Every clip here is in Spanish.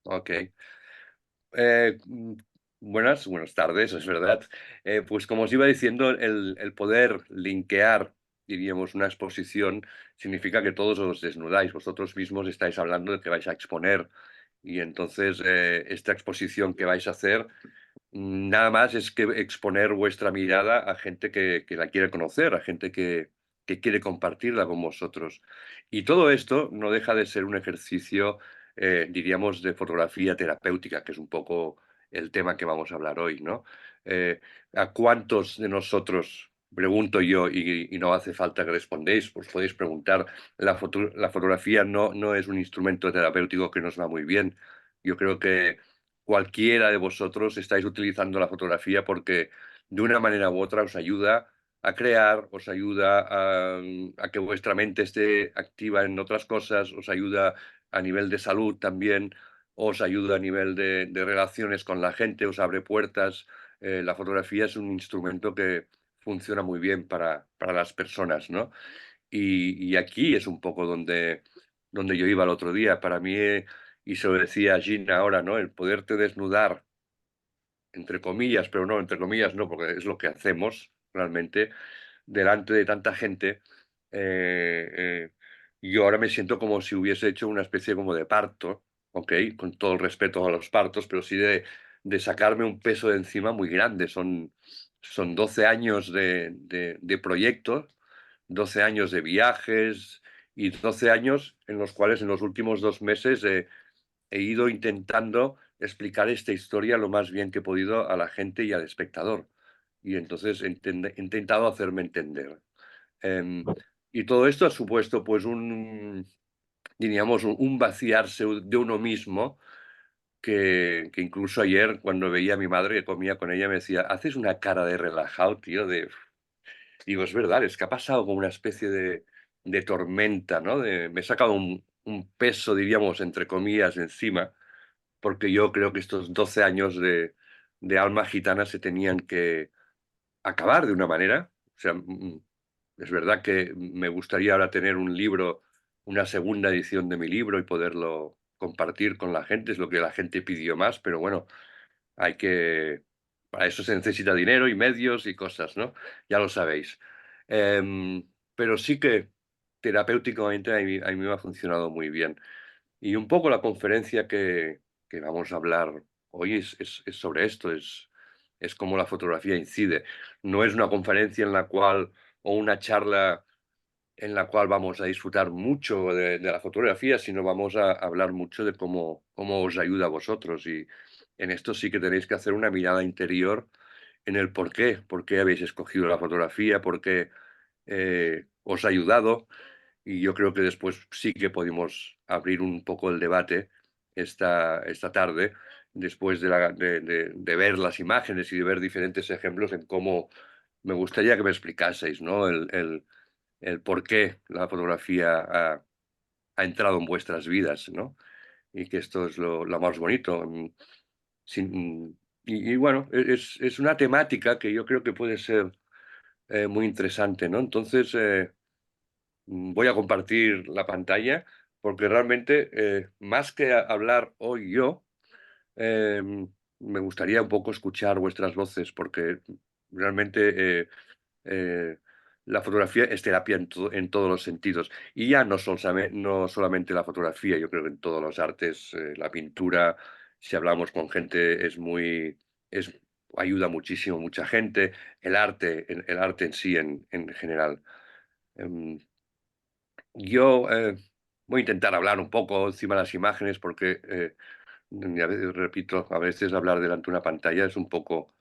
Ok. Eh, mm, buenas tardes, es verdad. Pues como os iba diciendo, el poder linkear, diríamos, una exposición significa que todos os desnudáis. Vosotros mismos estáis hablando de que vais a exponer y entonces esta exposición que vais a hacer nada más es que exponer vuestra mirada a gente que la quiere conocer, a gente que quiere compartirla con vosotros. Y todo esto no deja de ser un ejercicio, diríamos, de fotografía terapéutica, que es un poco el tema que vamos a hablar hoy, ¿no? Eh, ¿A cuántos de nosotros, pregunto yo, y no hace falta que respondéis, pues podéis preguntar, la fotografía no es un instrumento terapéutico que nos va muy bien? Yo creo que cualquiera de vosotros estáis utilizando la fotografía porque de una manera u otra os ayuda a crear, os ayuda a que vuestra mente esté activa en otras cosas, os ayuda a nivel de salud también, os ayuda a nivel de relaciones con la gente, os abre puertas. La fotografía es un instrumento que funciona muy bien para las personas, ¿no? Y aquí es un poco donde yo iba el otro día. Para mí, y se lo decía a Gina ahora, ¿no? El poderte desnudar, entre comillas, pero no, entre comillas no, porque es lo que hacemos realmente, delante de tanta gente. eh, eh, yo ahora me siento como si hubiese hecho una especie como de parto, ¿ok? Con todo el respeto a los partos, pero sí de sacarme un peso de encima muy grande. Son 12 años de proyectos, 12 años de viajes y 12 años en los cuales en los últimos 2 meses he ido intentando explicar esta historia lo más bien que he podido a la gente y al espectador. Y entonces he intentado hacerme entender. Em, y todo esto ha supuesto, pues, diríamos, un vaciarse de uno mismo, que incluso ayer, cuando veía a mi madre que comía con ella, me decía, haces una cara de relajado, tío, de... Digo, es verdad, es que ha pasado como una especie de tormenta, ¿no? Me he sacado un peso, diríamos, entre comillas, encima, porque yo creo que estos 12 años de alma gitana se tenían que acabar de una manera. O sea, es verdad que me gustaría ahora tener un libro, una segunda edición de mi libro y poderlo compartir con la gente, es lo que la gente pidió más, pero bueno, hay que, para eso se necesita dinero y medios y cosas, ¿no? Ya lo sabéis. Pero sí que terapéuticamente a mí me ha funcionado muy bien. Y un poco la conferencia que vamos a hablar hoy es sobre esto, es cómo la fotografía incide. No es una conferencia en la cual, o una charla en la cual vamos a disfrutar mucho de la fotografía, sino vamos a hablar mucho de cómo os ayuda a vosotros. Y en esto sí que tenéis que hacer una mirada interior en el por qué habéis escogido la fotografía, por qué os ha ayudado, y yo creo que después sí que podemos abrir un poco el debate esta tarde, después de ver las imágenes y de ver diferentes ejemplos en cómo me gustaría que me explicaseis, ¿no? El por qué la fotografía ha entrado en vuestras vidas, ¿no? Y que esto es lo más bonito. Y bueno, es una temática que yo creo que puede ser muy interesante, ¿no? Entonces, voy a compartir la pantalla porque realmente, más que hablar hoy yo, me gustaría un poco escuchar vuestras voces porque realmente eh, la fotografía es terapia en todos los sentidos. Y ya no solamente la fotografía, yo creo que en todos los artes, la pintura, si hablamos con gente, es, ayuda muchísimo, mucha gente, el arte en sí en general. Em, yo voy a intentar hablar un poco encima de las imágenes porque, a veces, repito, a veces hablar delante de una pantalla es un poco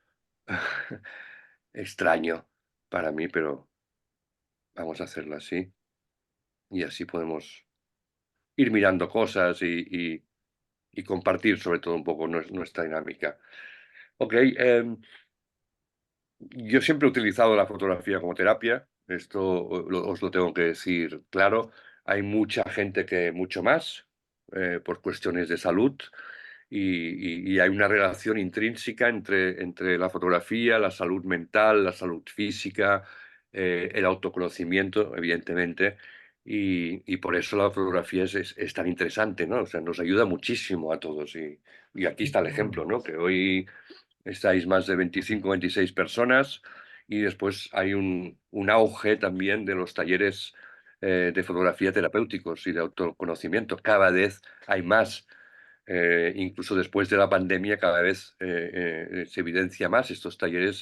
extraño para mí, pero vamos a hacerlo así y así podemos ir mirando cosas y compartir sobre todo un poco nuestra dinámica. Ok, yo siempre he utilizado la fotografía como terapia, esto os lo tengo que decir claro. Hay mucha gente que mucho más, por cuestiones de salud, y hay una relación intrínseca entre la fotografía, la salud mental, la salud física, el autoconocimiento, evidentemente. y por eso la fotografía es tan interesante, ¿no? O sea, nos ayuda muchísimo a todos. Y aquí está el ejemplo, ¿no? Que hoy estáis más de 25, 26 personas y después hay un auge también de los talleres de fotografía terapéuticos y de autoconocimiento. Cada vez hay más. Incluso después de la pandemia, cada vez se evidencia más estos talleres,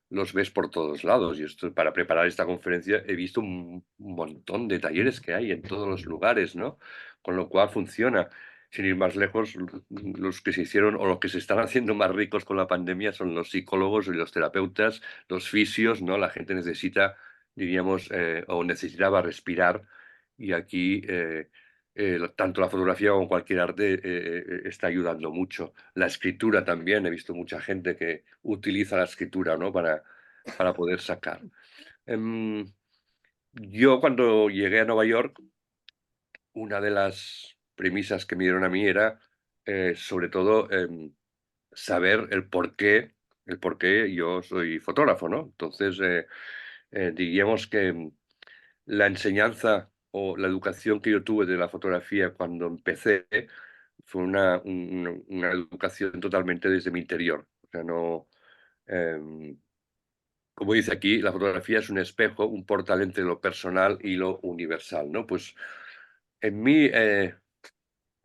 los ves por todos lados. Y esto, para preparar esta conferencia he visto un montón de talleres que hay en todos los lugares, ¿no? Con lo cual funciona. Sin ir más lejos, los que se hicieron o los que se están haciendo más ricos con la pandemia son los psicólogos y los terapeutas, los fisios, ¿no? La gente necesita, diríamos, o necesitaba respirar y aquí tanto la fotografía como cualquier arte está ayudando mucho. La escritura también, he visto mucha gente que utiliza la escritura, ¿no? Para poder sacar. Em, yo cuando llegué a Nueva York, una de las premisas que me dieron a mí era, sobre todo, saber el por qué yo soy fotógrafo, ¿no? Entonces, diríamos que la enseñanza o la educación que yo tuve de la fotografía cuando empecé fue una educación totalmente desde mi interior. O sea, no, em, como dice aquí, la fotografía es un espejo, un portal entre lo personal y lo universal, ¿no? Pues en mí,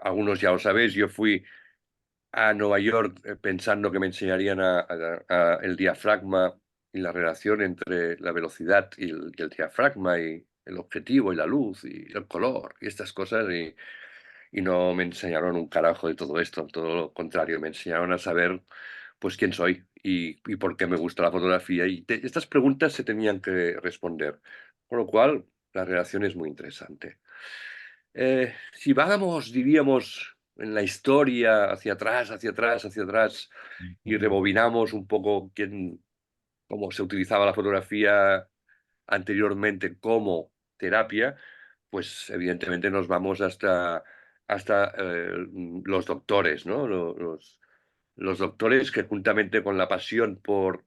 algunos ya lo sabéis, yo fui a Nueva York pensando que me enseñarían el diafragma y la relación entre la velocidad y el diafragma y el objetivo y la luz y el color y estas cosas y no me enseñaron un carajo de todo esto, todo lo contrario, me enseñaron a saber pues quién soy y por qué me gusta la fotografía y estas preguntas se tenían que responder, con lo cual la relación es muy interesante. Si vamos, diríamos, en la historia hacia atrás, hacia atrás, hacia atrás, y Ujú. rebobinamos un poco cómo se utilizaba la fotografía anteriormente como terapia, pues evidentemente nos vamos hasta los doctores, ¿no? Los doctores que juntamente con la pasión por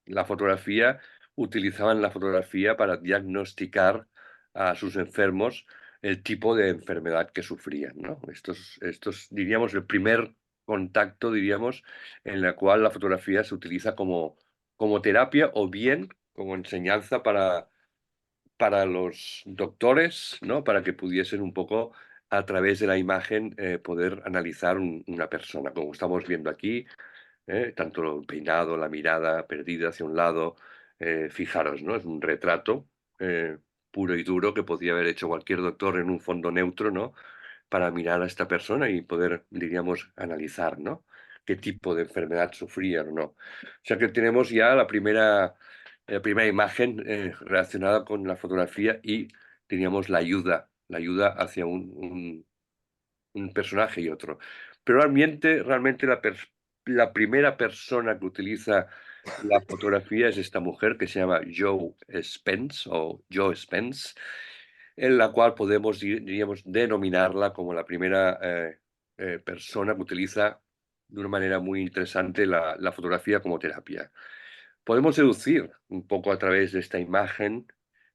la fotografía utilizaban la fotografía para diagnosticar a sus enfermos el tipo de enfermedad que sufrían, ¿no? Estos diríamos, el primer contacto, diríamos, en la cual la fotografía se utiliza como terapia o bien como enseñanza para los doctores, ¿no? Para que pudiesen un poco, a través de la imagen, poder analizar una persona, como estamos viendo aquí, tanto el peinado, la mirada perdida hacia un lado, fijaros, ¿no? Es un retrato puro y duro que podría haber hecho cualquier doctor en un fondo neutro, ¿no? Para mirar a esta persona y poder, diríamos, analizar, ¿no? Qué tipo de enfermedad sufría o no. O sea que tenemos ya la primera imagen relacionada con la fotografía y teníamos la ayuda hacia un personaje y otro. Pero realmente la primera persona que utiliza la fotografía es esta mujer que se llama Joe Spence o Joe Spence, en la cual podemos, diríamos, denominarla como la primera persona que utiliza de una manera muy interesante la fotografía como terapia. Podemos deducir un poco a través de esta imagen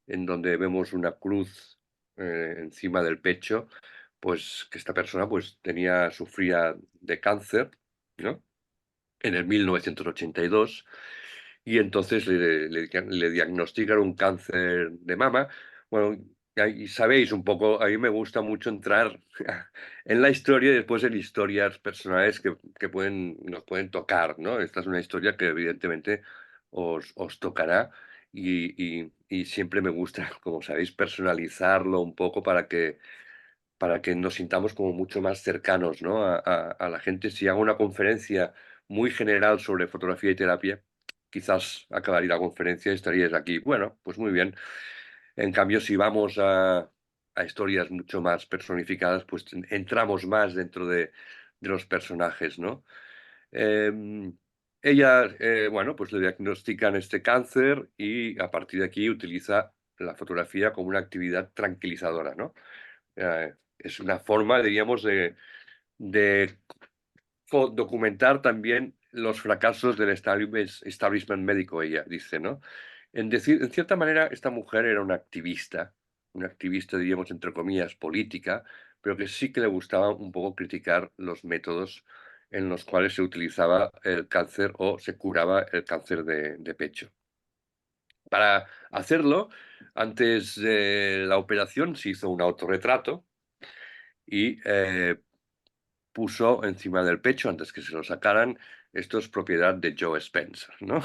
en donde vemos una cruz encima del pecho, pues que esta persona pues sufría de cáncer, ¿no? En el 1982 y entonces le diagnostican un cáncer de mama. Bueno, y sabéis un poco, a mí me gusta mucho entrar en la historia y después en historias personales que nos pueden tocar, ¿no? Esta es una historia que evidentemente os tocará y siempre me gusta, como sabéis, personalizarlo un poco para que nos sintamos como mucho más cercanos, ¿no? A la gente. Si hago una conferencia muy general sobre fotografía y terapia, quizás acabaría la conferencia y estaríais aquí. Bueno, pues muy bien. En cambio, si vamos a historias mucho más personificadas, pues entramos más dentro de los personajes, ¿no? Em, ella, bueno, pues le diagnostican este cáncer y a partir de aquí utiliza la fotografía como una actividad tranquilizadora, ¿no? Es una forma, diríamos, de documentar también los fracasos del establishment médico, ella dice, ¿no? En cierta manera, esta mujer era una activista, una activista, diríamos, entre comillas, política, pero que sí que le gustaba un poco criticar los métodos en los cuales se utilizaba el cáncer o se curaba el cáncer de pecho. Para hacerlo, antes de la operación se hizo un autorretrato y puso encima del pecho, antes que se lo sacaran, esto es propiedad de Joe Spencer, ¿no?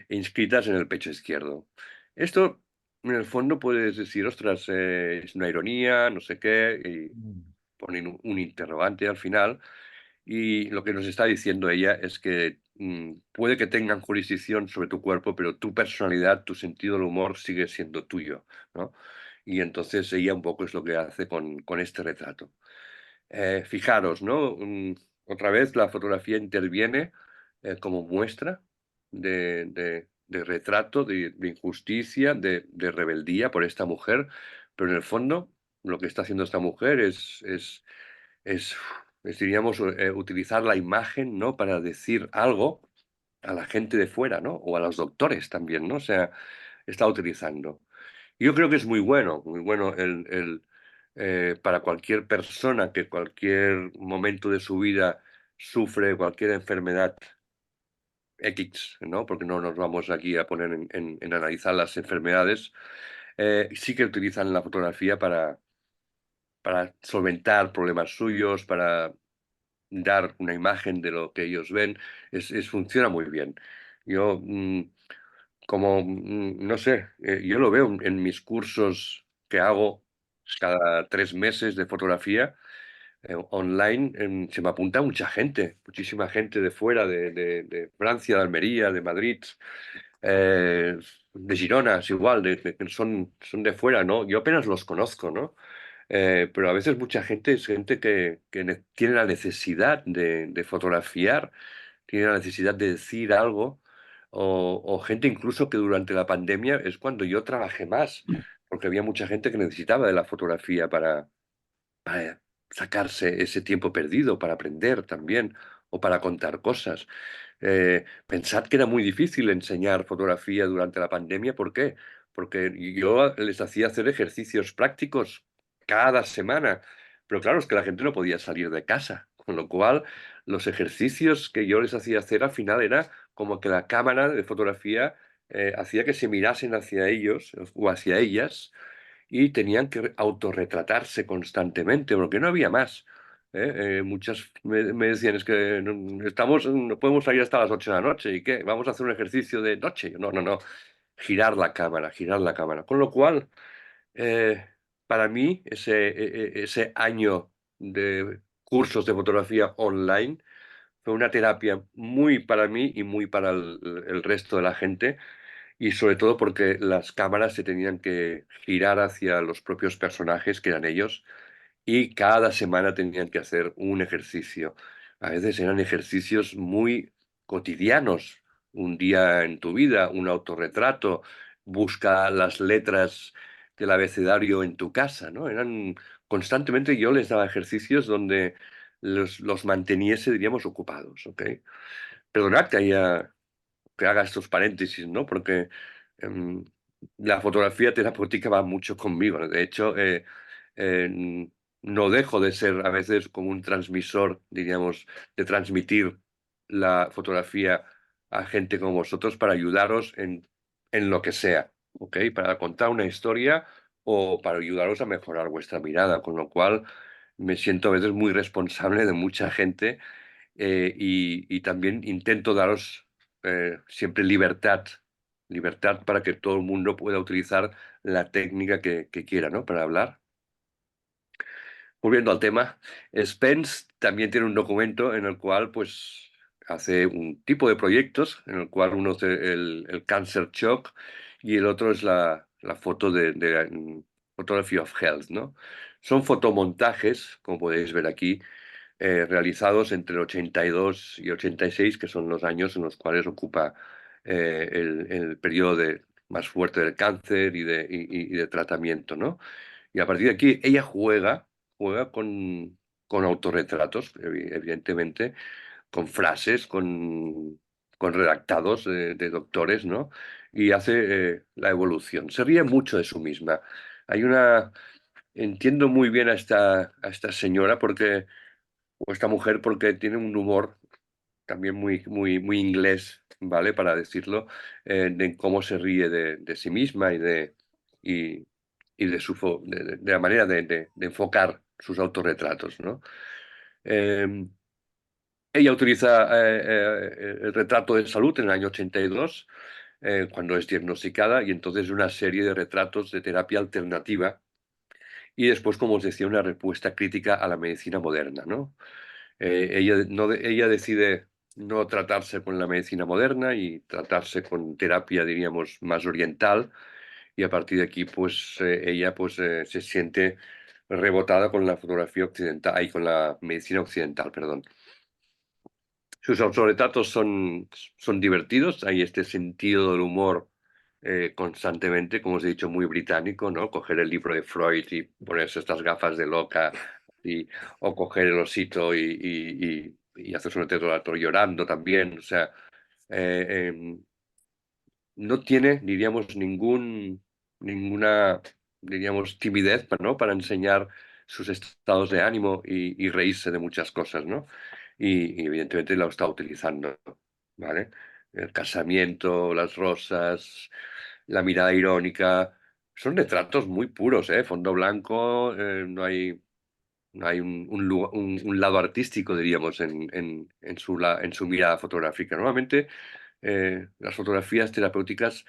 Inscritas en el pecho izquierdo. Esto, en el fondo, puedes decir, ostras, es una ironía, no sé qué, y Mm. ponen un interrogante al final, y lo que nos está diciendo ella es que puede que tengan jurisdicción sobre tu cuerpo, pero tu personalidad, tu sentido del humor sigue siendo tuyo, ¿no? Y entonces ella un poco es lo que hace con este retrato. Fijaros, ¿no? Otra vez la fotografía interviene como muestra de retrato, de injusticia, de rebeldía por esta mujer, pero en el fondo lo que está haciendo esta mujer es, diríamos, utilizar la imagen, ¿no? Para decir algo a la gente de fuera, ¿no? O a los doctores también, ¿no? O sea, está utilizando. Yo creo que es muy bueno para cualquier persona que cualquier momento de su vida sufre cualquier enfermedad X, ¿no? Porque no nos vamos aquí a poner en analizar las enfermedades, sí que utilizan la fotografía para solventar problemas suyos, para dar una imagen de lo que ellos ven, funciona muy bien. Yo, no sé, yo lo veo en mis cursos que hago cada 3 meses de fotografía online, se me apunta mucha gente, muchísima gente de fuera, de Francia, de Almería, de Madrid, eh, de Girona, es igual, que son de fuera, ¿no? Yo apenas los conozco, ¿no? Pero a veces mucha gente es gente que tiene la necesidad de fotografiar, tiene la necesidad de decir algo, o gente incluso que durante la pandemia es cuando yo trabajé más, porque había mucha gente que necesitaba de la fotografía para sacarse ese tiempo perdido, para aprender también, o para contar cosas. Pensad que era muy difícil enseñar fotografía durante la pandemia, ¿por qué? Porque yo les hacía hacer ejercicios prácticos cada semana, pero claro, es que la gente no podía salir de casa, con lo cual los ejercicios que yo les hacía hacer al final era como que la cámara de fotografía hacía que se mirasen hacia ellos o hacia ellas y tenían que autorretratarse constantemente, porque no había más. Muchas me decían, es que no podemos salir hasta las 8 de la noche, ¿y qué? ¿Vamos a hacer un ejercicio de noche? Yo, no, no, no, girar la cámara, girar la cámara. Con lo cual, eh, para mí, ese año de cursos de fotografía online fue una terapia muy para mí y muy para el resto de la gente, y sobre todo porque las cámaras se tenían que girar hacia los propios personajes, que eran ellos, y cada semana tenían que hacer un ejercicio. A veces eran ejercicios muy cotidianos. Un día en tu vida, un autorretrato, busca las letras del abecedario en tu casa, ¿no? Eran constantemente, yo les daba ejercicios donde los manteniese, diríamos, ocupados, ¿ok? Perdonad que haga estos paréntesis, ¿no? Porque em, la fotografía terapéutica va mucho conmigo, ¿no? De hecho, eh, no dejo de ser a veces como un transmisor, diríamos, de transmitir la fotografía a gente como vosotros para ayudaros en lo que sea, ¿ok? Para contar una historia o para ayudaros a mejorar vuestra mirada, con lo cual me siento a veces muy responsable de mucha gente, y también intento daros siempre libertad, libertad para que todo el mundo pueda utilizar la técnica que quiera, ¿no? Para hablar. Volviendo al tema, Spence también tiene un documento en el cual, pues, hace un tipo de proyectos, en el cual uno es el Cancer Shock y el otro es la foto de Photography of Health, ¿no? Son fotomontajes, como podéis ver aquí, realizados entre el 82 y 86, que son los años en los cuales ocupa el periodo más fuerte del cáncer y de tratamiento, ¿no? Y a partir de aquí ella juega con autorretratos, evidentemente, con frases, con redactados de doctores, ¿no? Y hace la evolución. Se ríe mucho de su misma. Hay una... Entiendo muy bien a esta señora porque, o esta mujer porque tiene un humor también muy inglés, ¿vale? Para decirlo, de cómo se ríe de sí misma y, y de, de la manera de enfocar sus autorretratos, ¿no? Eh, Ella utiliza el retrato de salud en el año 82, cuando es diagnosticada, y entonces una serie de retratos de terapia alternativa y después, como os decía, una respuesta crítica a la medicina moderna, ¿no? Ella, no ella decide no tratarse con la medicina moderna y tratarse con terapia, diríamos, más oriental, y a partir de aquí, pues ella pues, se siente rebotada con la fotografía occidental y con la medicina occidental, perdón. Sus autorretratos son divertidos, hay este sentido del humor constantemente, como os he dicho, muy británico, ¿no? Coger el libro de Freud y ponerse estas gafas de loca, y, o coger el osito y hacerse un retrato llorando también. O sea, eh, no tiene, diríamos, ninguna, diríamos, timidez, ¿no? Para enseñar sus estados de ánimo y reírse de muchas cosas, ¿no? Y evidentemente lo está utilizando, ¿vale? El casamiento, las rosas, la mirada irónica, son retratos muy puros, ¿eh? Fondo blanco, no hay un lado artístico, diríamos, en su mirada fotográfica. Normalmente las fotografías terapéuticas,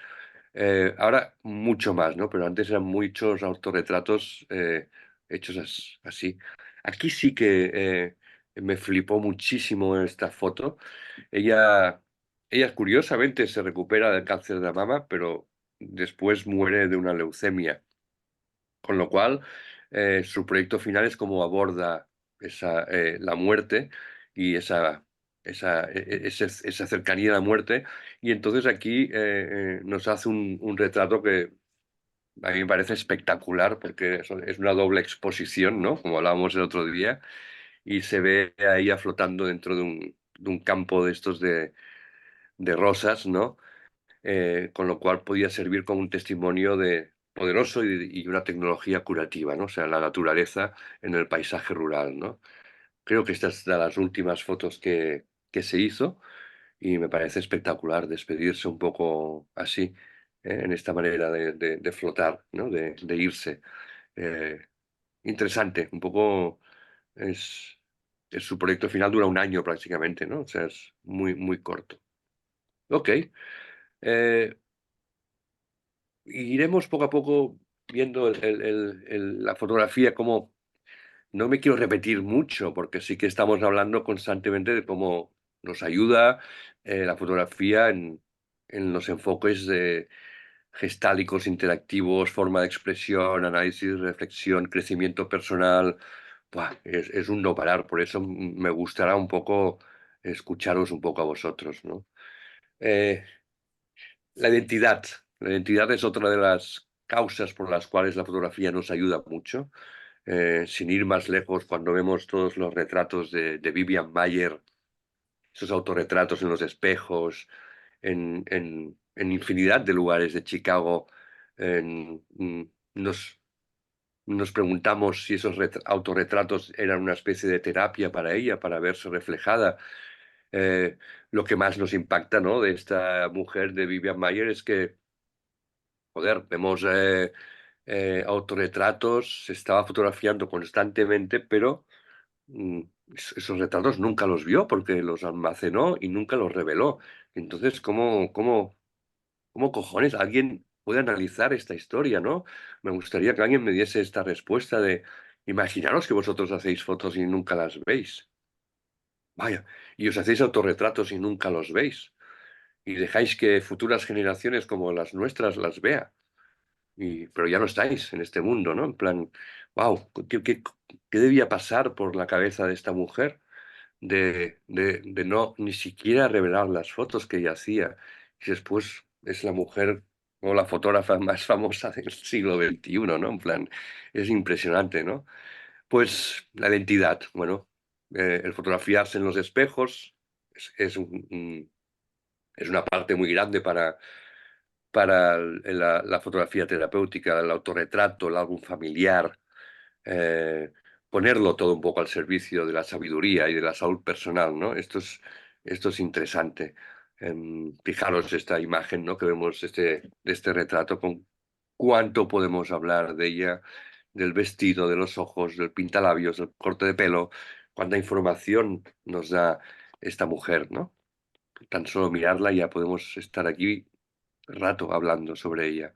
ahora mucho más, ¿no? Pero antes eran muchos autorretratos hechos así. Aquí sí que me flipó muchísimo esta foto. Ella, ella curiosamente se recupera del cáncer de mama, pero después muere de una leucemia. Con lo cual, su proyecto final es cómo aborda la muerte y esa cercanía a la muerte. Y entonces aquí nos hace un retrato que a mí me parece espectacular porque es una doble exposición, ¿no? Como hablábamos el otro día, y se ve a ella flotando dentro de un campo de estos de rosas, ¿no? Con lo cual podía servir como un testimonio de poderoso y una tecnología curativa, ¿no? O sea, la naturaleza en el paisaje rural, ¿no? Creo que esta es de las últimas fotos que se hizo y me parece espectacular despedirse un poco así, en esta manera de flotar, ¿no? De irse. Eh, Interesante, un poco es, su proyecto final dura un año prácticamente, ¿no? O sea, es muy corto. Ok. Eh, Iremos poco a poco viendo la fotografía, como no me quiero repetir mucho, porque sí que estamos hablando constantemente de cómo nos ayuda la fotografía en los enfoques de gestálicos, interactivos, forma de expresión, análisis, reflexión, crecimiento personal. Buah, es un no parar, por eso me gustará un poco escucharos un poco a vosotros, ¿no? Eh, la identidad. La identidad es otra de las causas por las cuales la fotografía nos ayuda mucho. Sin ir más lejos, cuando vemos todos los retratos de Vivian Mayer, esos autorretratos en los espejos, en infinidad de lugares de Chicago, nos, nos preguntamos si esos autorretratos eran una especie de terapia para ella, para verse reflejada. Eh, lo que más nos impacta, ¿no? De esta mujer de Vivian Mayer es que, joder, vemos autorretratos, se estaba fotografiando constantemente, pero mm, esos retratos nunca los vio porque los almacenó y nunca los reveló. Entonces, ¿cómo cojones alguien puede analizar esta historia, no? Me gustaría que alguien me diese esta respuesta de, imaginaros que vosotros hacéis fotos y nunca las veis. Vaya, y os hacéis autorretratos y nunca los veis. Y dejáis que futuras generaciones como las nuestras las vea. Pero ya no estáis en este mundo, ¿no? En plan, wow, ¿qué debía pasar por la cabeza de esta mujer de no ni siquiera revelar las fotos que ella hacía? Y después es la mujer o la fotógrafa más famosa del siglo XXI, ¿no? En plan, es impresionante, ¿no? Pues la identidad, bueno, el fotografiarse en los espejos es una parte muy grande para la fotografía terapéutica, el autorretrato, el álbum familiar, eh, ponerlo todo un poco al servicio de la sabiduría y de la salud personal, ¿no? Esto es interesante. Fijaros esta imagen, ¿no? Que vemos de este retrato, con cuánto podemos hablar de ella, del vestido, de los ojos, del pintalabios, del corte de pelo, cuánta información nos da esta mujer, ¿no? Tan solo mirarla ya podemos estar aquí rato hablando sobre ella.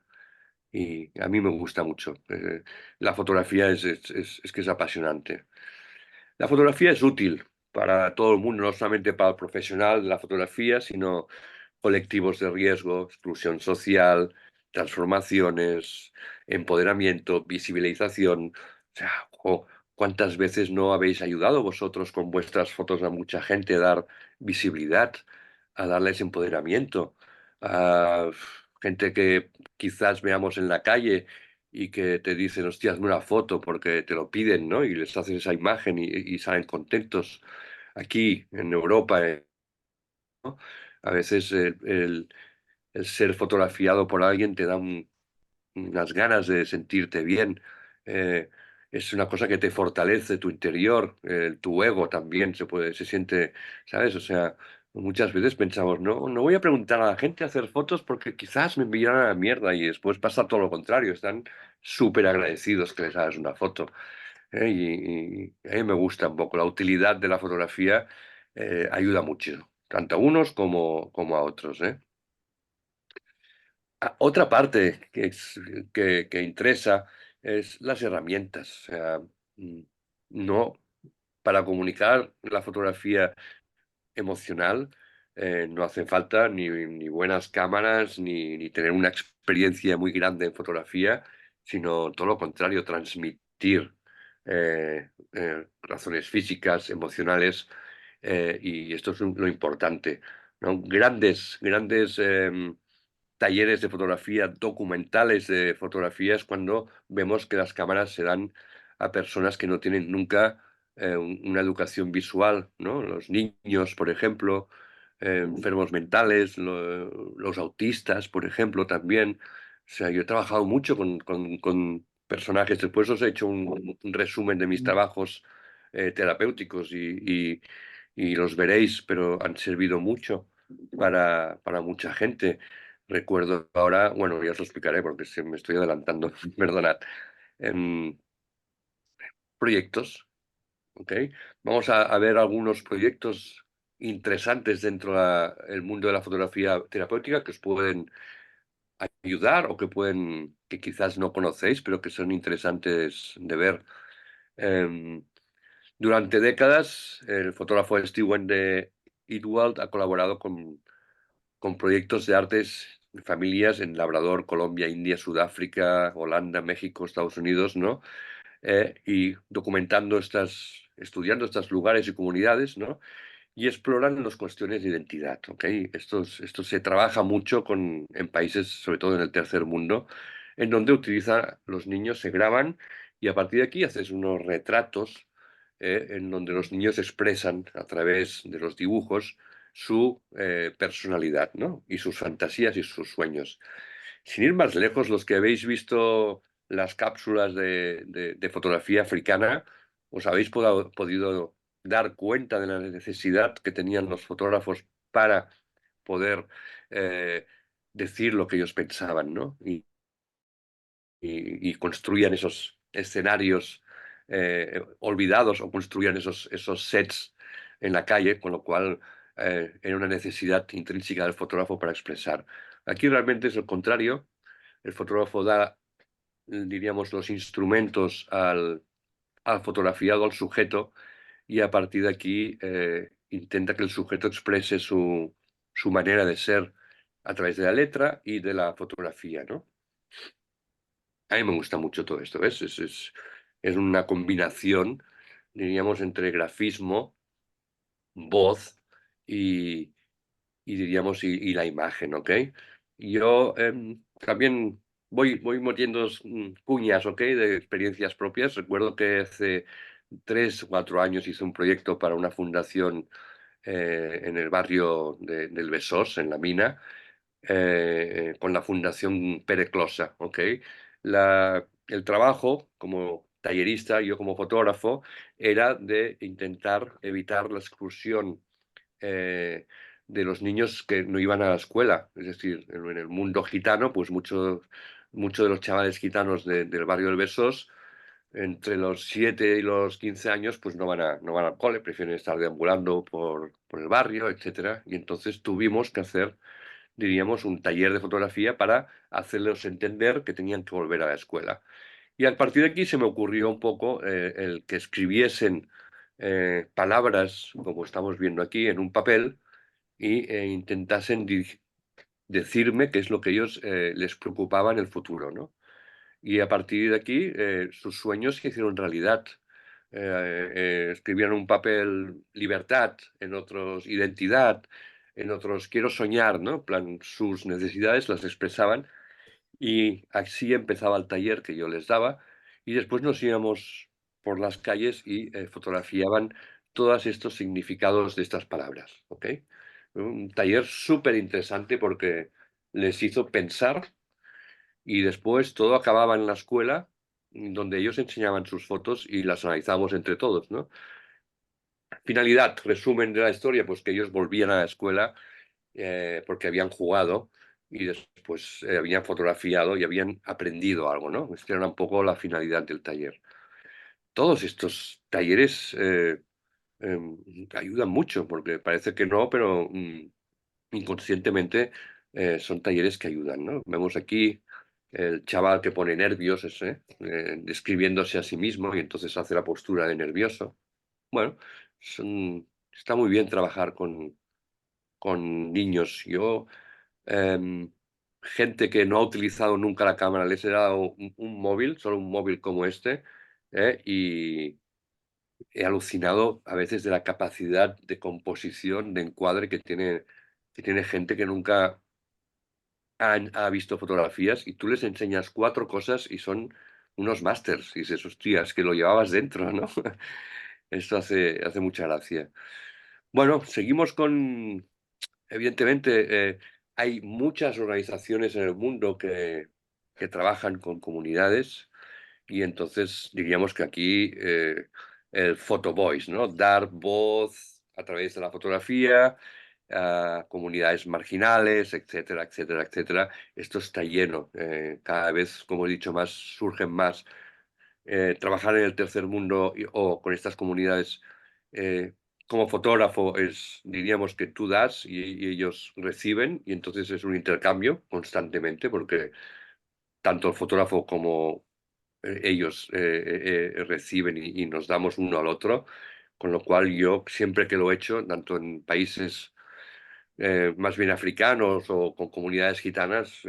Y a mí me gusta mucho. La fotografía es que es apasionante. La fotografía es útil para todo el mundo, no solamente para el profesional de la fotografía, sino colectivos de riesgo, exclusión social, transformaciones, empoderamiento, visibilización. O sea, ¿cuántas veces no habéis ayudado vosotros con vuestras fotos a mucha gente a dar visibilidad, a darles empoderamiento, a gente que quizás veamos en la calle y que te dicen, hostia, hazme una foto porque te lo piden, ¿no? Y les haces esa imagen y salen contentos. Aquí, en Europa, ¿no? A veces el ser fotografiado por alguien te da unas ganas de sentirte bien. Eh, es una cosa que te fortalece tu interior, tu ego también se siente, ¿sabes? O sea, muchas veces pensamos, no voy a preguntar a la gente a hacer fotos porque quizás me enviarán a la mierda y después pasa todo lo contrario, están súper agradecidos que les hagas una foto. Y a mí me gusta un poco la utilidad de la fotografía, ayuda mucho, tanto a unos como a otros, ¿eh? Otra parte que interesa es las herramientas. O sea, mm, no, para comunicar la fotografía emocional, no hace falta ni buenas cámaras ni tener una experiencia muy grande en fotografía, sino todo lo contrario, transmitir razones físicas, emocionales, y esto es lo importante, ¿no? Grandes talleres de fotografía, documentales de fotografías, cuando vemos que las cámaras se dan a personas que no tienen nunca una educación visual, ¿no? Los niños, por ejemplo, enfermos mentales, los autistas, por ejemplo, también. O sea, yo he trabajado mucho con personajes. Después os he hecho un resumen de mis trabajos terapéuticos y los veréis, pero han servido mucho para mucha gente. Recuerdo ahora, bueno, ya os lo explicaré porque me estoy adelantando, perdonad. Em, Proyectos, ¿ok? Vamos a ver algunos proyectos interesantes dentro del mundo de la fotografía terapéutica que os pueden ayudar o que quizás no conocéis, pero que son interesantes de ver. Em, Durante décadas, el fotógrafo Steven de Edwald ha colaborado con proyectos de artes de familias en Labrador, Colombia, India, Sudáfrica, Holanda, México, Estados Unidos, ¿no? Y documentando estudiando estos lugares y comunidades, ¿no? Y exploran las cuestiones de identidad, ¿ok? Esto se trabaja mucho en países, sobre todo en el tercer mundo, en donde los niños se graban y a partir de aquí haces unos retratos en donde los niños expresan a través de los dibujos su personalidad, ¿no? Y sus fantasías y sus sueños. Sin ir más lejos, los que habéis visto las cápsulas de fotografía africana, os habéis podido dar cuenta de la necesidad que tenían los fotógrafos para poder eh, decir lo que ellos pensaban, ¿no? Y construían esos escenarios olvidados o construían esos sets en la calle, con lo cual era una necesidad intrínseca del fotógrafo para expresar. Aquí realmente es el contrario. El fotógrafo da, diríamos, los instrumentos al fotografiado, al sujeto, y a partir de aquí intenta que el sujeto exprese su manera de ser a través de la letra y de la fotografía, ¿no? A mí me gusta mucho todo esto, ¿ves? Es una combinación, diríamos, entre grafismo, voz y, y la imagen, ¿ok? Y yo también voy metiendo cuñas, ¿ok? De experiencias propias. Recuerdo que hace 3 o 4 años hice un proyecto para una fundación en el barrio del Besós, en La Mina, con la Fundación Pere Closa, ¿ok? El trabajo como tallerista, yo como fotógrafo, era de intentar evitar la exclusión eh, de los niños que no iban a la escuela. Es decir, en el mundo gitano, pues muchos de los chavales gitanos del barrio del Besós, entre los 7 y los 15 años, pues no van al cole, prefieren estar deambulando por el barrio, etcétera. Y entonces tuvimos que hacer, diríamos, un taller de fotografía para hacerles entender que tenían que volver a la escuela. Y a partir de aquí se me ocurrió un poco el que escribiesen palabras, como estamos viendo aquí, en un papel y intentasen decirme qué es lo que ellos les preocupaba en el futuro, ¿no? Y a partir de aquí sus sueños se hicieron realidad. Escribían en un papel libertad, en otros identidad, en otros quiero soñar, ¿no? En plan, sus necesidades las expresaban y así empezaba el taller que yo les daba y después nos íbamos por las calles y fotografiaban todos estos significados de estas palabras, ¿ok? Un taller súper interesante porque les hizo pensar y después todo acababa en la escuela donde ellos enseñaban sus fotos y las analizábamos entre todos, ¿no? Finalidad, resumen de la historia, pues que ellos volvían a la escuela porque habían jugado y después habían fotografiado y habían aprendido algo, ¿no? Esta era un poco la finalidad del taller. Todos estos talleres ayudan mucho, porque parece que no, pero inconscientemente son talleres que ayudan, ¿no? Vemos aquí el chaval que pone nervios, ese, describiéndose a sí mismo y entonces hace la postura de nervioso. Bueno, está muy bien trabajar con niños. Yo gente que no ha utilizado nunca la cámara, les he dado un móvil, solo un móvil como este, y he alucinado a veces de la capacidad de composición, de encuadre que tiene gente que nunca ha visto fotografías y tú les enseñas 4 cosas y son unos másters. Y dices, hostias, que lo llevabas dentro, ¿no? Esto hace mucha gracia. Bueno, seguimos con, evidentemente, hay muchas organizaciones en el mundo que trabajan con comunidades y entonces diríamos que aquí el photo voice, ¿no? Dar voz a través de la fotografía a comunidades marginales, etcétera, etcétera, etcétera. Esto está lleno. Cada vez, como he dicho, más surgen más trabajar en el tercer mundo o con estas comunidades eh, como fotógrafo es, diríamos que tú das y ellos reciben y entonces es un intercambio constantemente porque tanto el fotógrafo como ellos reciben y nos damos uno al otro, con lo cual yo siempre que lo he hecho, tanto en países más bien africanos o con comunidades gitanas,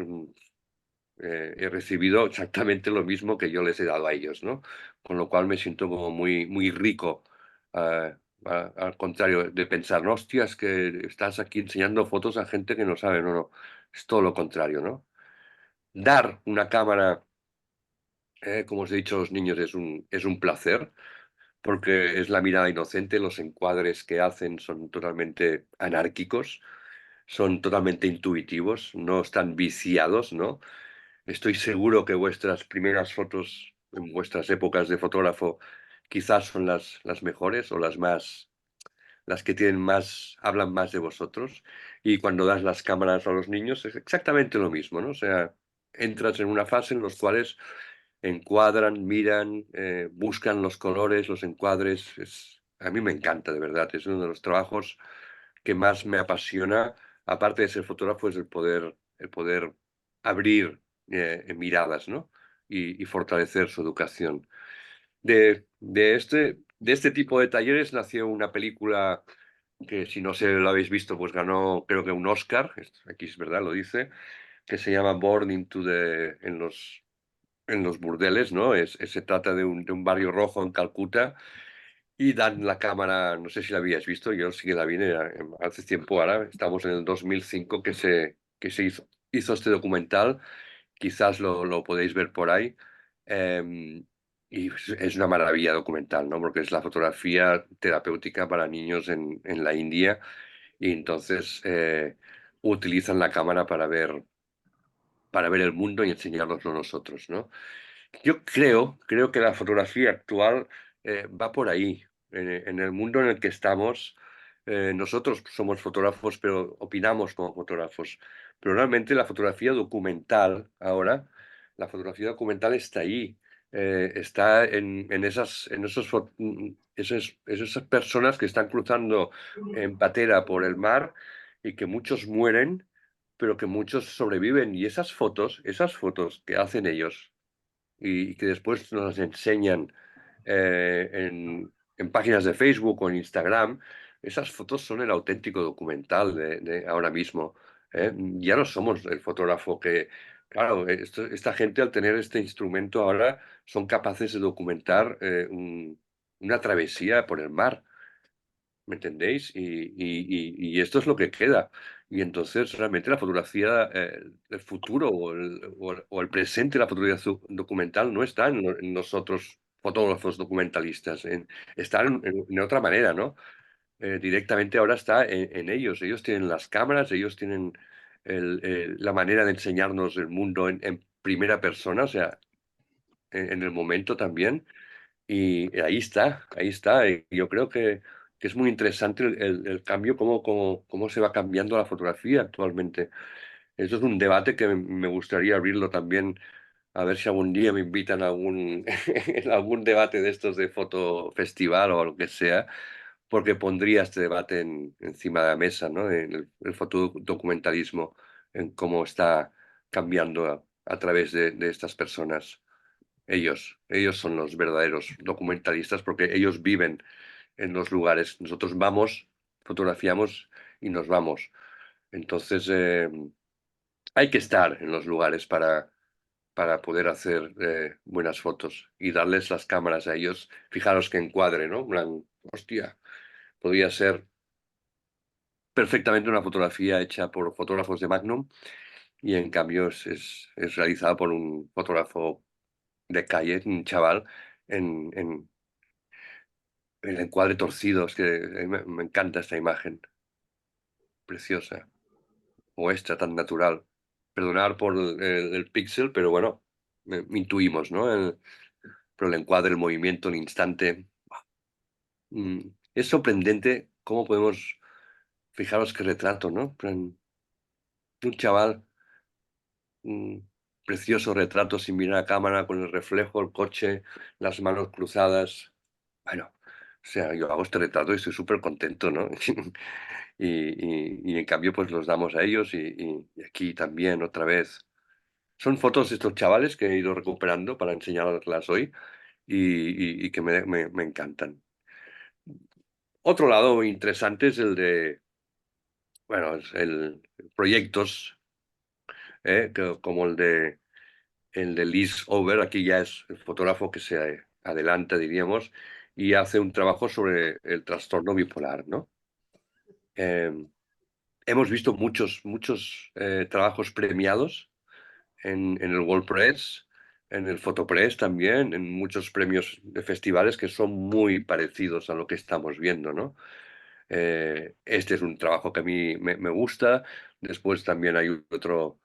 he recibido exactamente lo mismo que yo les he dado a ellos, ¿no? Con lo cual me siento como muy rico, ah, al contrario de pensar, no, hostias, que estás aquí enseñando fotos a gente que no sabe, no, no, es todo lo contrario, ¿no? Dar una cámara, como os he dicho a los niños, es un placer, porque es la mirada inocente, los encuadres que hacen son totalmente anárquicos, son totalmente intuitivos, no están viciados, ¿no? Estoy seguro que vuestras primeras fotos en vuestras épocas de fotógrafo quizás son las mejores o las que tienen más, hablan más de vosotros. Y cuando das las cámaras a los niños es exactamente lo mismo, ¿no? O sea, entras en una fase en los cuales encuadran, miran, buscan los colores, los encuadres. A mí me encanta, de verdad. Es uno de los trabajos que más me apasiona, aparte de ser fotógrafo, es el poder abrir miradas, ¿no? Y fortalecer su educación. De este tipo de talleres nació una película que, si no se lo habéis visto, pues ganó, creo que un Oscar, aquí es verdad, lo dice, que se llama Born into en los burdeles, ¿no? Se trata de un barrio rojo en Calcuta y dan la cámara, no sé si la habíais visto, yo sí que la vi hace tiempo ahora, estamos en el 2005 que se hizo este documental, quizás lo podéis ver por ahí. em, y es una maravilla documental, ¿no? Porque es la fotografía terapéutica para niños en la India. Y entonces utilizan la cámara para ver el mundo y enseñárnoslo a nosotros, ¿no? Yo creo que la fotografía actual va por ahí. En el mundo en el que estamos, nosotros somos fotógrafos, pero opinamos como fotógrafos. Pero realmente la fotografía documental ahora, la fotografía documental está ahí. Está en esas personas que están cruzando en patera por el mar y que muchos mueren, pero que muchos sobreviven. Y esas fotos que hacen ellos y que después nos enseñan en páginas de Facebook o en Instagram, esas fotos son el auténtico documental de ahora mismo. ¿Eh? Ya no somos el fotógrafo que, claro, esta gente al tener este instrumento ahora son capaces de documentar una travesía por el mar. ¿Me entendéis? Y esto es lo que queda. Y entonces realmente la fotografía, el futuro o el presente de la fotografía documental no está en nosotros, fotógrafos documentalistas, está en otra manera, ¿no? Directamente ahora está en ellos. Ellos tienen las cámaras, ellos tienen la manera de enseñarnos el mundo en primera persona, o sea, en el momento también. Y ahí está. Y yo creo que es muy interesante el cambio, cómo se va cambiando la fotografía actualmente. Eso es un debate que me gustaría abrirlo también, a ver si algún día me invitan a algún, en algún debate de estos de fotofestival o lo que sea, porque pondría este debate encima de la mesa, ¿no? En el fotodocumentalismo, en cómo está cambiando a través de estas personas. Ellos son los verdaderos documentalistas porque ellos viven en los lugares. Nosotros vamos, fotografiamos y nos vamos. Entonces, hay que estar en los lugares para poder hacer buenas fotos y darles las cámaras a ellos. Fijaros que encuadre, ¿no? En plan, hostia, podría ser perfectamente una fotografía hecha por fotógrafos de Magnum y en cambio es realizada por un fotógrafo de calle, un chaval, en el encuadre torcido. Es que me encanta esta imagen, preciosa, o esta tan natural. Perdonar por el píxel, pero bueno, intuimos, ¿no? Pero el encuadre, el movimiento, el instante. mm, es sorprendente cómo podemos, fijaros qué retrato, ¿no? Un chaval, un precioso retrato sin mirar a cámara, con el reflejo, el coche, las manos cruzadas. Bueno, o sea, yo hago este retrato y estoy súper contento, ¿no? Y en cambio, pues los damos a ellos y aquí también otra vez. Son fotos de estos chavales que he ido recuperando para enseñarlas hoy y que me encantan. Otro lado interesante es el de, bueno, es el proyectos, como el de Liz Over. Aquí ya es el fotógrafo que se adelanta, diríamos, y hace un trabajo sobre el trastorno bipolar, ¿no? Eh, hemos visto muchos trabajos premiados en el WordPress, en el Photopress también, en muchos premios de festivales que son muy parecidos a lo que estamos viendo, ¿no? Este es un trabajo que a mí me gusta. Después también hay otro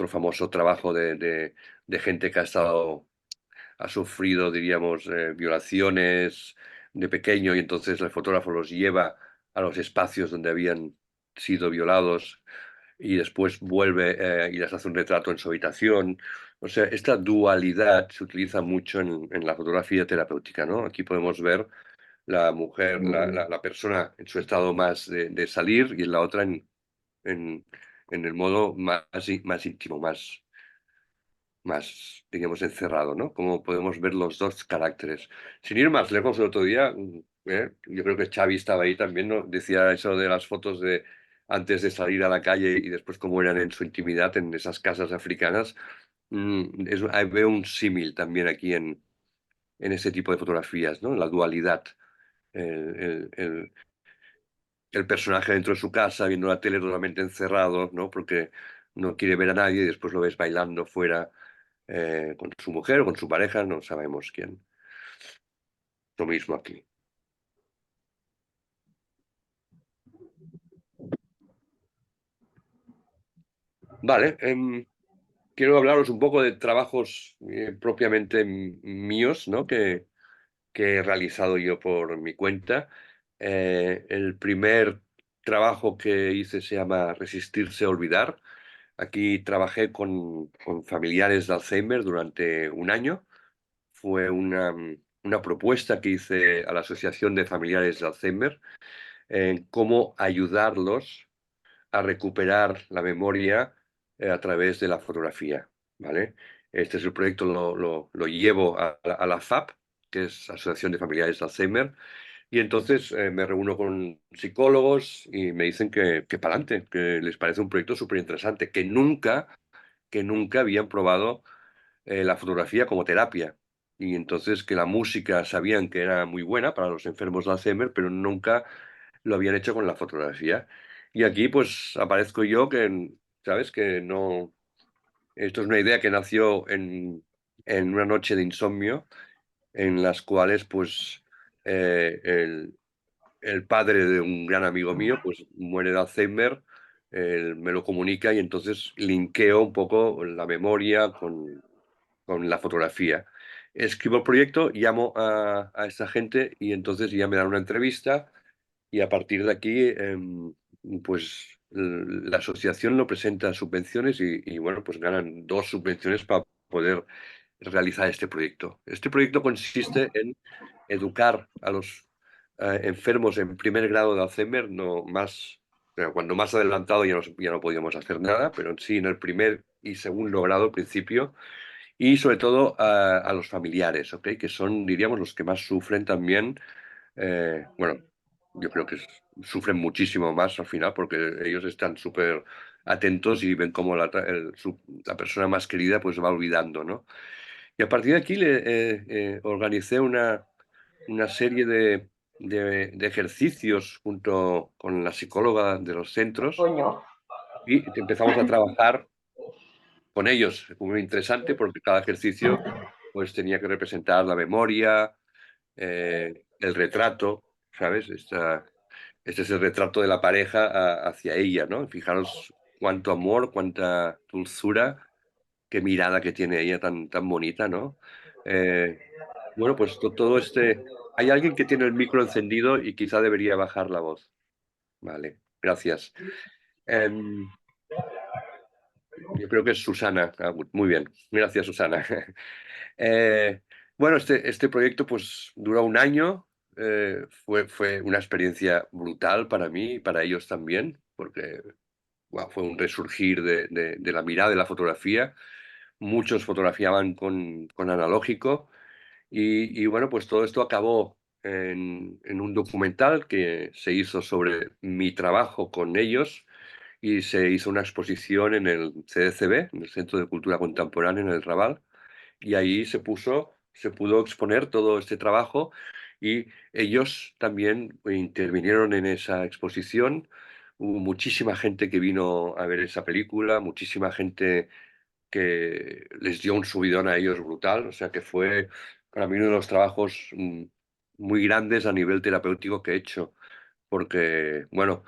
famoso trabajo de gente que ha sufrido, diríamos, violaciones de pequeño y entonces el fotógrafo los lleva a los espacios donde habían sido violados y después vuelve y les hace un retrato en su habitación. O sea, esta dualidad se utiliza mucho en la fotografía terapéutica, ¿no? Aquí podemos ver la mujer, la persona en su estado más de salir y en la otra en, en el modo más íntimo, más, digamos, encerrado, ¿no? Como podemos ver los dos caracteres. Sin ir más lejos, el otro día, yo creo que Xavi estaba ahí también, ¿no? Decía eso de las fotos de antes de salir a la calle y después cómo eran en su intimidad en esas casas africanas. Ahí veo un símil también aquí en ese tipo de fotografías, ¿no? La dualidad. El personaje dentro de su casa viendo la tele totalmente encerrado, ¿no? Porque no quiere ver a nadie y después lo ves bailando fuera con su mujer o con su pareja, no sabemos quién. Lo mismo aquí. Vale, quiero hablaros un poco de trabajos propiamente míos, ¿no? Que he realizado yo por mi cuenta. El primer trabajo que hice se llama Resistirse a olvidar. Aquí trabajé con familiares de Alzheimer durante un año. Fue una propuesta que hice a la Asociación de Familiares de Alzheimer en cómo ayudarlos a recuperar la memoria a través de la fotografía, ¿vale? Este es el proyecto, lo llevo a la FAP, que es Asociación de Familiares de Alzheimer, y entonces me reúno con psicólogos y me dicen que para adelante, que les parece un proyecto súper interesante, que nunca habían probado la fotografía como terapia. Y entonces que la música sabían que era muy buena para los enfermos de Alzheimer, pero nunca lo habían hecho con la fotografía. Y aquí pues aparezco yo que, ¿sabes? Que no... Esto es una idea que nació en una noche de insomnio, en las cuales pues el padre de un gran amigo mío pues muere de Alzheimer, él me lo comunica y entonces linkeo un poco la memoria con la fotografía. Escribo el proyecto, llamo a esa gente y entonces ya me dan una entrevista y a partir de aquí, pues la asociación lo presenta subvenciones y, bueno, pues ganan dos subvenciones para poder realizar este proyecto. Este proyecto consiste en educar a los enfermos en primer grado de Alzheimer, no más, cuando más adelantado ya no podíamos hacer nada, pero sí en el primer y segundo grado al principio y sobre todo a los familiares, ¿ok? Que son, diríamos, los que más sufren también. Bueno, yo creo que sufren muchísimo más al final porque ellos están súper atentos y ven cómo la persona más querida pues va olvidando, ¿no? Y a partir de aquí organicé una serie de ejercicios junto con la psicóloga de los centros Coño. y empezamos a trabajar con ellos. Fue muy interesante porque cada ejercicio pues tenía que representar la memoria, el retrato, ¿sabes? Este es el retrato de la pareja hacia ella, ¿no? Fijaros cuánto amor, cuánta dulzura, qué mirada que tiene ella tan bonita, ¿no? Eh, bueno, pues todo este... Hay alguien que tiene el micro encendido y quizá debería bajar la voz. Vale, gracias. Em, yo creo que es Susana. Ah, muy bien, gracias Susana. Eh, bueno, este proyecto pues duró un año, fue una experiencia brutal para mí y para ellos también, porque fue un resurgir de la mirada de la fotografía. Muchos fotografiaban con analógico bueno, pues todo esto acabó en un documental que se hizo sobre mi trabajo con ellos y se hizo una exposición en el CDCB, en el Centro de Cultura Contemporánea en el Raval y ahí se pudo exponer todo este trabajo y ellos también intervinieron en esa exposición. Hubo muchísima gente que vino a ver esa película, muchísima gente que les dio un subidón a ellos brutal, o sea que fue para mí uno de los trabajos muy grandes a nivel terapéutico que he hecho, porque, bueno,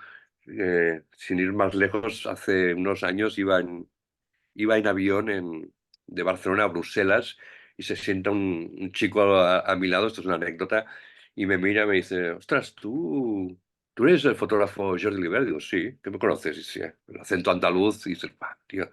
sin ir más lejos, hace unos años iba en avión de Barcelona a Bruselas y se sienta un chico a mi lado, esto es una anécdota, y me mira y me dice, ostras, tú eres el fotógrafo Jordi Libert. Digo, sí, ¿qué me conoces? Y dice, el acento andaluz, y dice, "Bah, tío".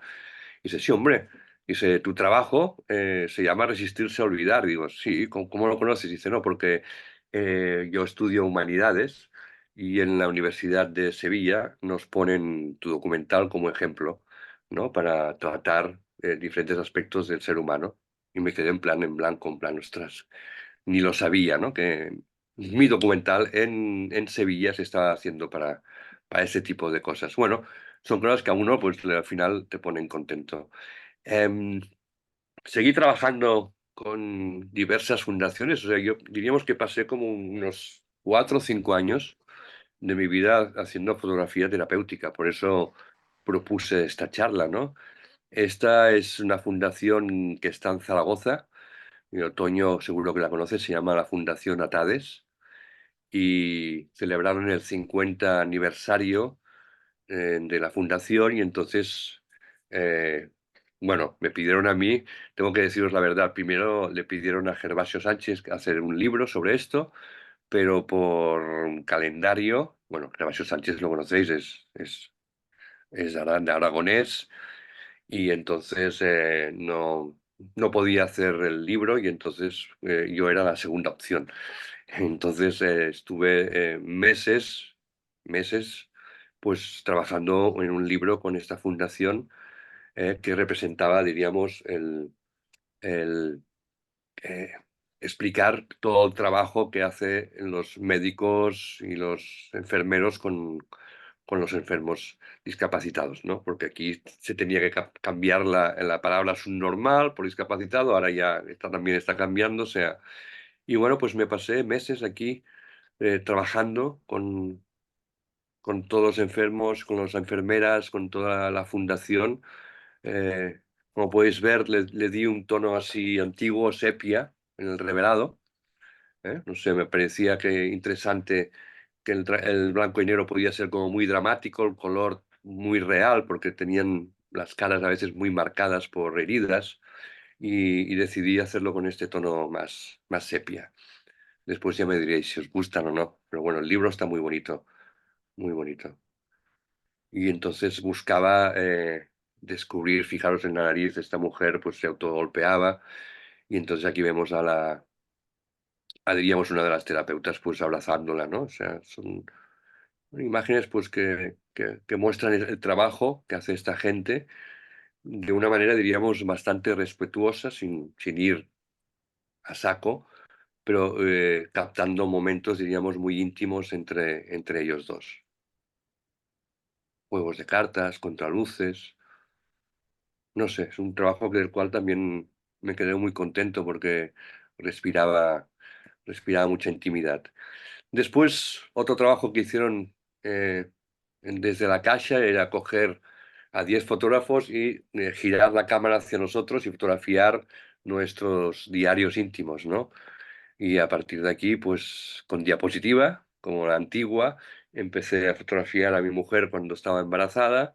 Y dice, sí, hombre. Dice, tu trabajo se llama Resistirse a olvidar. Digo, sí, ¿cómo lo conoces? Dice, no, porque yo estudio humanidades y en la Universidad de Sevilla nos ponen tu documental como ejemplo, ¿no? Para tratar diferentes aspectos del ser humano. Y me quedé en blanco, en plan, ostras, ni lo sabía, ¿no? Que mi documental en Sevilla se estaba haciendo para ese tipo de cosas. Bueno, son cosas que a uno, pues al final te ponen contento. Em, Seguí trabajando con diversas fundaciones, o sea, yo diríamos que pasé como unos 4 o 5 años de mi vida haciendo fotografía terapéutica, por eso propuse esta charla, ¿no? Esta es una fundación que está en Zaragoza, y Otoño seguro que la conoces, se llama la Fundación Atades, y celebraron el 50 aniversario de la fundación y entonces eh, bueno, me pidieron a mí, tengo que deciros la verdad, primero le pidieron a Gervasio Sánchez hacer un libro sobre esto, pero por calendario, bueno, Gervasio Sánchez lo conocéis, es de aragonés y entonces no podía hacer el libro y entonces yo era la segunda opción. Entonces estuve meses, pues trabajando en un libro con esta fundación que representaba, diríamos, el, eh, explicar todo el trabajo que hacen los médicos y los enfermeros con los enfermos discapacitados, ¿no? Porque aquí se tenía que cambiar la palabra subnormal por discapacitado, ahora ya también está cambiando, o sea, y bueno, pues me pasé meses aquí trabajando con todos los enfermos, con las enfermeras, con toda la fundación. Eh, Como podéis ver, le di un tono así antiguo, sepia, en el revelado. No sé, me parecía que interesante que el blanco y negro podía ser como muy dramático, el color muy real, porque tenían las caras a veces muy marcadas por heridas, y decidí hacerlo con este tono más sepia. Después ya me diréis si os gustan o no, pero bueno, el libro está muy bonito, muy bonito. Y entonces buscaba descubrir, fijaros en la nariz de esta mujer, pues se autogolpeaba, y entonces aquí vemos diríamos, una de las terapeutas, pues abrazándola, ¿no? O sea, son imágenes pues que muestran el trabajo que hace esta gente de una manera, diríamos, bastante respetuosa, sin ir a saco, pero captando momentos, diríamos, muy íntimos entre ellos dos. Juegos de cartas, contraluces, no sé, es un trabajo del cual también me quedé muy contento porque respiraba, respiraba mucha intimidad. Después, otro trabajo que hicieron eh, desde la Caixa era coger a 10 fotógrafos y girar la cámara hacia nosotros y fotografiar nuestros diarios íntimos, ¿no? Y a partir de aquí, pues con diapositiva, como la antigua, empecé a fotografiar a mi mujer cuando estaba embarazada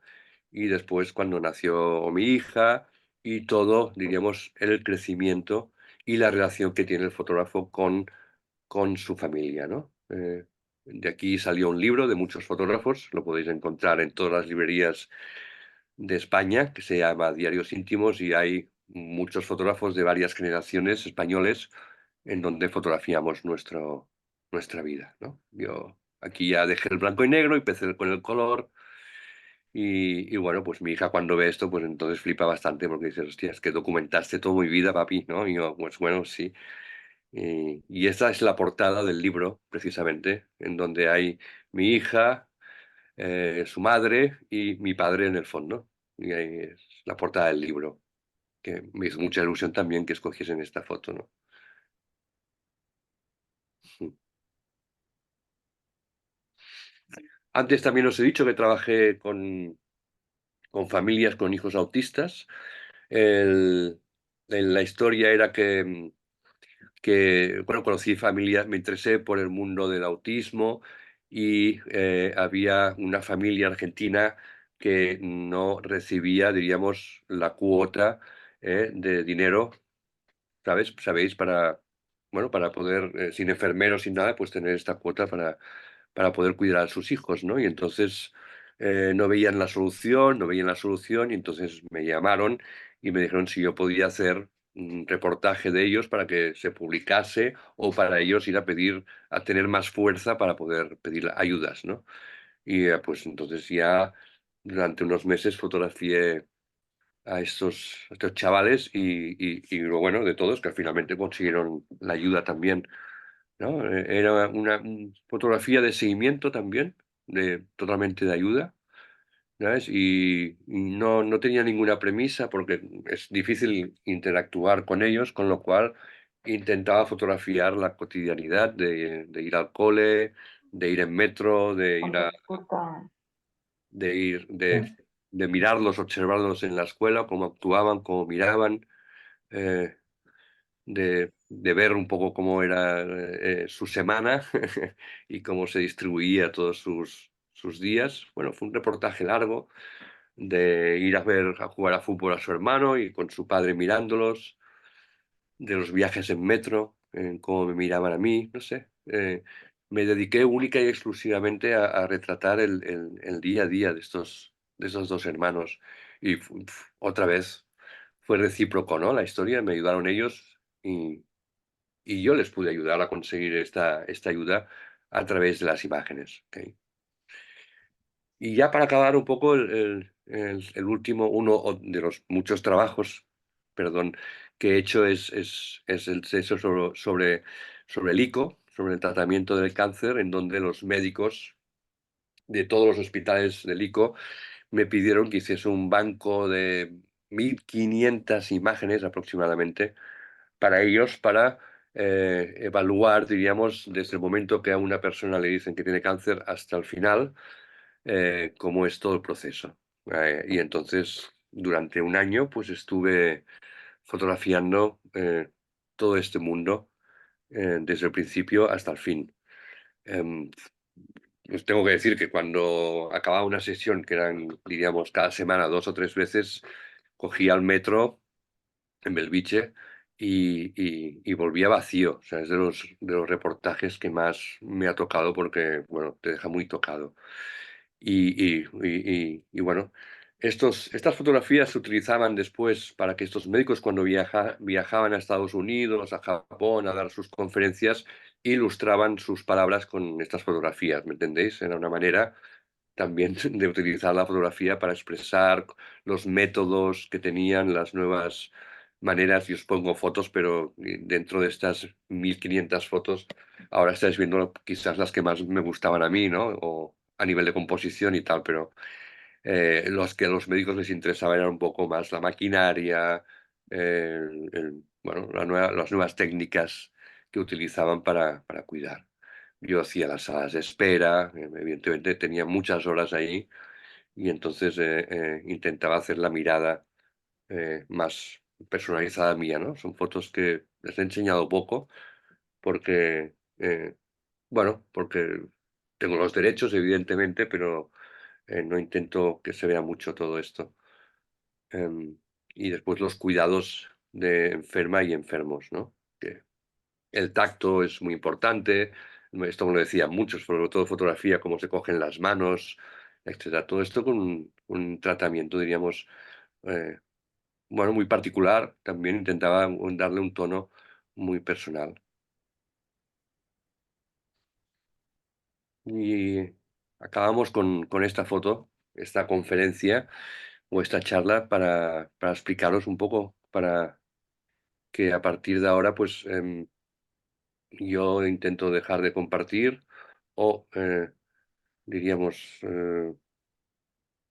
y después cuando nació mi hija y todo, diríamos, el crecimiento y la relación que tiene el fotógrafo con su familia, ¿no? De aquí salió un libro de muchos fotógrafos, lo podéis encontrar en todas las librerías de España, que se llama Diarios Íntimos, y hay muchos fotógrafos de varias generaciones españoles en donde fotografiamos nuestra vida, ¿no? Yo aquí ya dejé el blanco y negro y empecé con el color. Y bueno, pues mi hija cuando ve esto, pues entonces flipa bastante porque dice, hostia, es que documentaste toda mi vida, papi, ¿no? Y yo, pues bueno, sí. Y esta es la portada del libro, precisamente, en donde hay mi hija, su madre y mi padre en el fondo. Y ahí es la portada del libro, que me hizo mucha ilusión también que escogiesen esta foto, ¿no? Antes también os he dicho que trabajé con familias con hijos autistas. El- la historia era que, bueno, conocí familias, me interesé por el mundo del autismo y había una familia argentina que no recibía, diríamos, la cuota de dinero, ¿sabes? Sabéis, bueno, para poder, sin enfermeros, sin nada, pues tener esta cuota para poder cuidar a sus hijos, ¿no? Y entonces no veían la solución, no veían la solución, y entonces me llamaron y me dijeron si yo podía hacer un reportaje de ellos para que se publicase o para ellos ir a pedir, a tener más fuerza para poder pedir ayudas, ¿no? Y pues entonces ya durante unos meses fotografié a estos chavales y lo bueno de todos que finalmente consiguieron la ayuda también, ¿no? Era una fotografía de seguimiento también, totalmente de ayuda, ¿sabes? Y no tenía ninguna premisa porque es difícil interactuar con ellos, con lo cual intentaba fotografiar la cotidianidad de ir al cole, de ir en metro, de ir, de mirarlos, observarlos en la escuela, cómo actuaban, cómo miraban, eh, de ver un poco cómo era su semana y cómo se distribuía todos sus días. Bueno, fue un reportaje largo, de ir a ver a jugar a fútbol a su hermano y con su padre mirándolos, de los viajes en metro, en cómo me miraban a mí, no sé. Me dediqué única y exclusivamente a retratar el día a día de estos dos hermanos. Y otra vez fue recíproco, ¿no? La historia, me ayudaron ellos y yo les pude ayudar a conseguir esta ayuda a través de las imágenes. ¿Ok? Y ya para acabar un poco, el último, de los muchos trabajos, perdón, que he hecho es el eso sobre el ICO, sobre el tratamiento del cáncer, en donde los médicos de todos los hospitales del ICO me pidieron que hiciese un banco de 1.500 imágenes aproximadamente para ellos, para evaluar, diríamos, desde el momento que a una persona le dicen que tiene cáncer hasta el final, cómo es todo el proceso. Y entonces, durante un año, pues estuve fotografiando todo este mundo, desde el principio hasta el fin. Em, Os tengo que decir que cuando acababa una sesión, que eran, diríamos, cada semana 2 o 3 veces, cogía el metro en Belviche y volvía vacío. O sea, es de los reportajes que más me ha tocado porque, bueno, te deja muy tocado. Y bueno, estas fotografías se utilizaban después para que estos médicos cuando viajaban a Estados Unidos, a Japón, a dar sus conferencias, ilustraban sus palabras con estas fotografías, ¿me entendéis? Era una manera también de utilizar la fotografía para expresar los métodos que tenían, las nuevas maneras. Y os pongo fotos, pero dentro de estas 1.500 fotos, ahora estáis viendo quizás las que más me gustaban a mí, ¿no? O a nivel de composición y tal, pero los que a los médicos les interesaba era un poco más la maquinaria, bueno, las nuevas técnicas que utilizaban para cuidar. Yo hacía las salas de espera, evidentemente tenía muchas horas ahí y entonces intentaba hacer la mirada más personalizada mía, ¿no? Son fotos que les he enseñado poco porque, bueno, porque tengo los derechos, evidentemente, pero no intento que se vea mucho todo esto. Em, y después los cuidados de enferma y enfermos, ¿no? Que el tacto es muy importante, esto me lo decían muchos, sobre todo fotografía, cómo se cogen las manos, etcétera. Todo esto con un tratamiento, diríamos, eh, bueno, muy particular. También intentaba darle un tono muy personal. Y acabamos con esta foto, esta conferencia o esta charla para explicaros un poco, para que a partir de ahora, pues yo intento dejar de compartir o diríamos,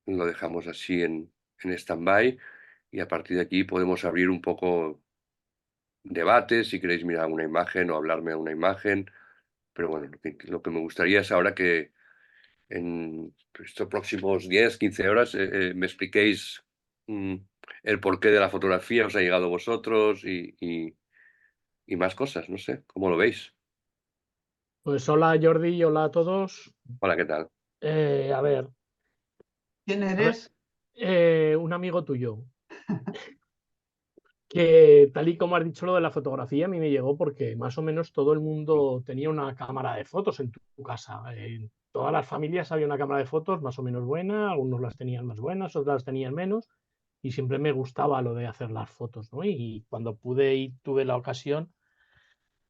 lo dejamos así en stand-by y a partir de aquí podemos abrir un poco debate, si queréis mirar una imagen o hablarme a una imagen, pero bueno, lo que me gustaría es ahora que en estos próximos 10 15 horas me expliquéis mm, el porqué de la fotografía, os ha llegado a vosotros y más cosas, no sé, ¿cómo lo veis? Pues hola Jordi, hola a todos. Hola, ¿qué tal? A ver, ¿Quién a ver, eres? un amigo tuyo, que tal y como has dicho lo de la fotografía, a mí me llegó porque más o menos todo el mundo tenía una cámara de fotos en tu casa. En todas las familias había una cámara de fotos más o menos buena, algunos las tenían más buenas, otras las tenían menos, y siempre me gustaba lo de hacer las fotos, ¿no? Y cuando pude y tuve la ocasión,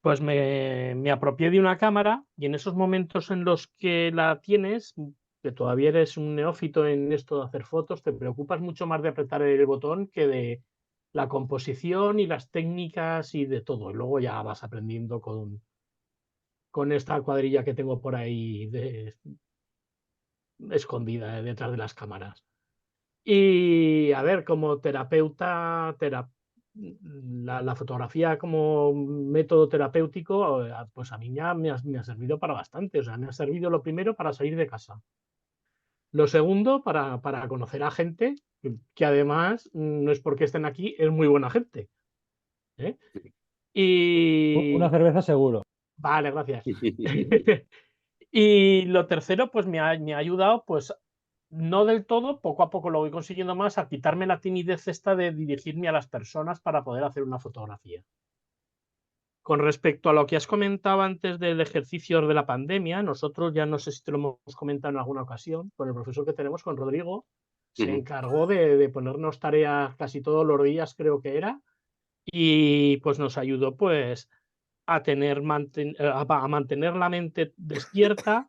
pues me apropié de una cámara y en esos momentos en los que la tienes, que todavía eres un neófito en esto de hacer fotos, te preocupas mucho más de apretar el botón que de la composición y las técnicas y de todo. Y luego ya vas aprendiendo con esta cuadrilla que tengo por ahí escondida detrás de las cámaras. Y a ver, como terapeuta, la fotografía como método terapéutico, pues a mí ya me ha servido para bastante. O sea, me ha servido lo primero para salir de casa. Lo segundo, para conocer a gente que además no es porque estén aquí, es muy buena gente. ¿Eh? Una Y cerveza seguro. vale, gracias. Y lo tercero, pues me ha ayudado pues no del todo, poco a poco lo voy consiguiendo más, a quitarme la timidez esta de dirigirme a las personas para poder hacer una fotografía. Con respecto a lo que has comentado antes del ejercicio de la pandemia, nosotros, ya no sé si te lo hemos comentado en alguna ocasión, con el profesor que tenemos, con Rodrigo, se Ujú. encargó de ponernos tareas casi todos los días, creo que era, y pues nos ayudó pues a mantener la mente despierta,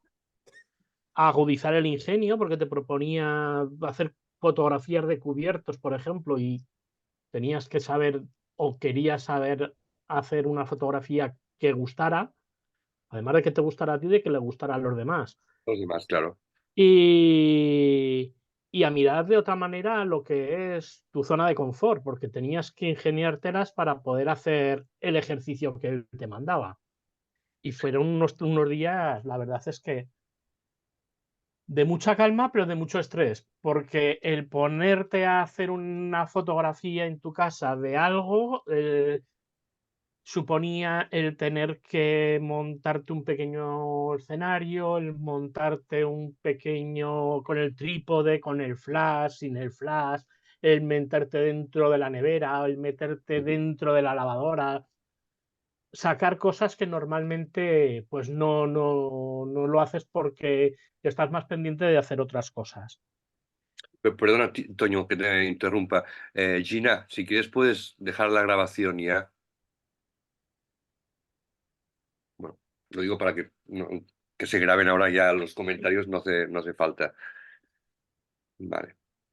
a agudizar el ingenio, porque te proponía hacer fotografías de cubiertos, por ejemplo, y tenías que saber o querías saber hacer una fotografía que gustara, además de que te gustara a ti, de que le gustara a los demás. Los demás, claro. Y, y a mirar de otra manera lo que es tu zona de confort, porque tenías que ingeniártelas para poder hacer el ejercicio que él te mandaba. Y fueron unos días, la verdad es que de mucha calma, pero de mucho estrés, porque el ponerte a hacer una fotografía en tu casa de algo suponía el tener que montarte un pequeño escenario, el montarte un pequeño con el trípode, con el flash, sin el flash, el meterte dentro de la nevera, el meterte dentro de la lavadora, sacar cosas que normalmente pues no lo haces porque estás más pendiente de hacer otras cosas. Perdona, Toño, que te interrumpa. Gina, si quieres puedes dejar la grabación ya. Bueno, lo digo para que, que se graben ahora ya los comentarios, no hace falta. Vale.